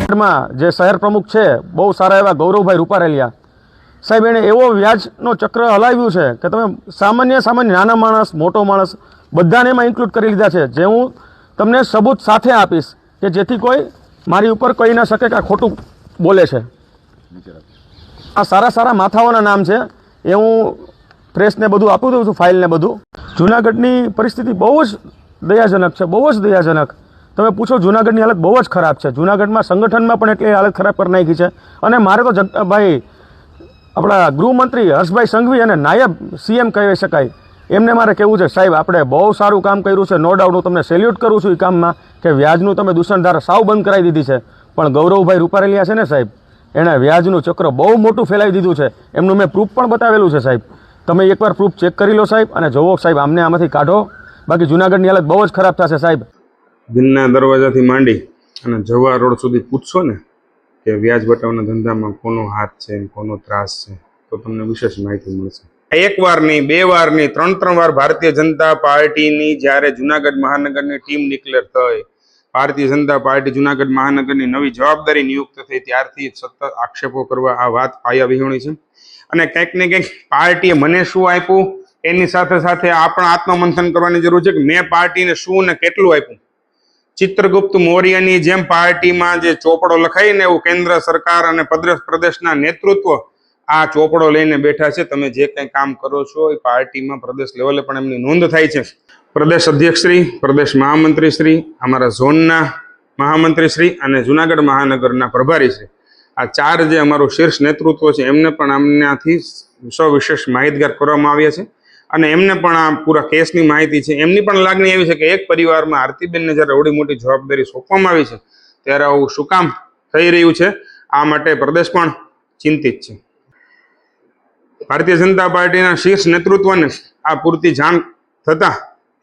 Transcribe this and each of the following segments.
જે શહેર પ્રમુખ છે બહુ સારા એવા ગૌરવભાઈ રૂપારેલિયા સાહેબ, એણે એવો વ્યાજનો ચક્ર હલાવ્યું છે કે તમે સામાન્ય નાના માણસ મોટો માણસ બધાને એમાં ઇન્ક્લુડ કરી લીધા છે, જે હું તમને સબૂત સાથે આપીશ કે જેથી કોઈ મારી ઉપર કહી ના શકે કે આ ખોટું બોલે છે. આ સારા માથાઓના નામ છે, એ હું પ્રેસને બધું આપી દઉં છું, ફાઇલને બધું. જૂનાગઢની પરિસ્થિતિ બહુ જ દયાજનક છે, બહુ જ દયાજનક. તમે પૂછો જૂનાગઢની હાલત બહુ જ ખરાબ છે. જૂનાગઢમાં સંગઠનમાં પણ એટલી હાલત ખરાબ કરી નાખી છે. અને મારે તો ભાઈ આપણા ગૃહમંત્રી હર્ષભાઈ સંઘવી અને નાયબ સીએમ કહી શકાય એમને મારે કહેવું છે, સાહેબ આપણે બહુ સારું કામ કર્યું છે, નો ડાઉટ હું તમને સેલ્યુટ કરું છું એ કામમાં કે વ્યાજનું તમે દૂષણધારા સાવ બંધ કરાવી દીધી છે. પણ ગૌરવભાઈ રૂપારેલિયા છે ને સાહેબ, એણે વ્યાજનું ચક્ર બહુ મોટું ફેલાવી દીધું છે. એમનું મેં પ્રૂફ પણ બતાવેલું છે સાહેબ. તમે એકવાર પ્રૂફ ચેક કરી લો સાહેબ અને જોવો સાહેબ, આમને આમાંથી કાઢો, બાકી જૂનાગઢની હાલત બહુ જ ખરાબ થશે સાહેબ. દિનના દરવાજાથી માંડી અને જવા રોડ સુધી પૂછશો ને કે વ્યાજ બટાવવાના ધંધામાં કોનો હાથ છે, કોનો ત્રાસ છે, તો તમને વિશેષ માહિતી મળશે. એક વાર નહીં, બે વાર નહીં, ત્રણ વાર ભારતીય જનતા પાર્ટીની જ્યારે જુનાગઢ મહાનગરની ટીમ ડિક્લેર થઈ, ભારતીય જનતા પાર્ટી જુનાગઢ મહાનગરની નવી જવાબદારી નિયુક્ત થઈ, ત્યારથી સતત આક્ષેપો કરવા આ વાત પાયા વિહોણી છે. અને કંઈક ને કંઈક પાર્ટીએ મને શું આપ્યું એની સાથે સાથે આપણા આત્મમંથન કરવાની જરૂર છે કે મેં પાર્ટીને શું ને કેટલું આપ્યું. ચિત્રગુપ્ત મૌર્યની જેમ પાર્ટીમાં જે ચોપડો લખાઈને એવું કેન્દ્ર સરકાર અને પ્રદેશના નેતૃત્વ આ ચોપડો લઈને બેઠા છે. તમે જે કંઈ કામ કરો છો એ પાર્ટીમાં પ્રદેશ લેવલે પણ એમની નોંધ થાય છે. પ્રદેશ અધ્યક્ષશ્રી, પ્રદેશ મહામંત્રીશ્રી, અમારા ઝોનના મહામંત્રીશ્રી અને જુનાગઢ મહાનગરના પ્રભારીશ્રી, આ ચાર જે અમારું શીર્ષ નેતૃત્વ છે એમને પણ આમનાથી સવિશેષ માહિતગાર કરવામાં આવ્યા છે. અને એમને પણ આ પૂરા કેસની માહિતી છે. એમની પણ લાગણી એવી છે કે એક પરિવારમાં આરતીબેનને જ્યારે એવડી મોટી જવાબદારી સોંપવામાં આવી છે ત્યારે આવું શું કામ થઈ રહ્યું છે, આ માટે પ્રદેશ પણ ચિંતિત છે. ભારતીય જનતા પાર્ટીના શીર્ષ નેતૃત્વને આ પૂરતી જાણ થતાં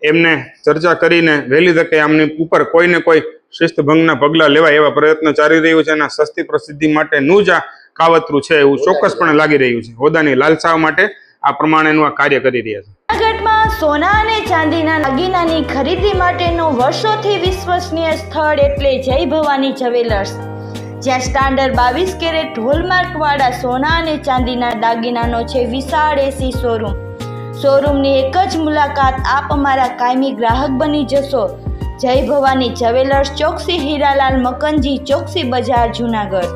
એમને ચર્ચા કરીને વહેલી તકે આમની ઉપર કોઈને કોઈ શિસ્તભંગના પગલાં લેવાય એવા પ્રયત્નો ચાલી રહ્યું છે. અને સસ્તી પ્રસિદ્ધિ માટેનું જ આ કાવતરું છે એવું ચોક્કસપણે લાગી રહ્યું છે. હોદ્દાની લાલસાઓ માટે આ પ્રમાણેનું આ કાર્ય કરી રહ્યા છે. જૂનાગઢમાં સોના અને ચાંદીના દાગીનાની ખરીદી માટેનું વર્ષોથી વિશ્વસનીય સ્થળ એટલે જય ભવાની જ્વેલર્સ, જ્યાં સ્ટાન્ડર્ડ 22 કેરેટ હોલમાર્ક વાળા સોના અને ચાંદીના દાગીનાનો છે વિશાળ એસી શોરૂમ. શોરૂમની એક જ મુલાકાત આપ અમારા કાયમી ગ્રાહક બની જશો. જય ભવાની જ્વેલર્સ, ચોકસી હીરાલાલ મકનજી, ચોકસી બજાર, જૂનાગઢ.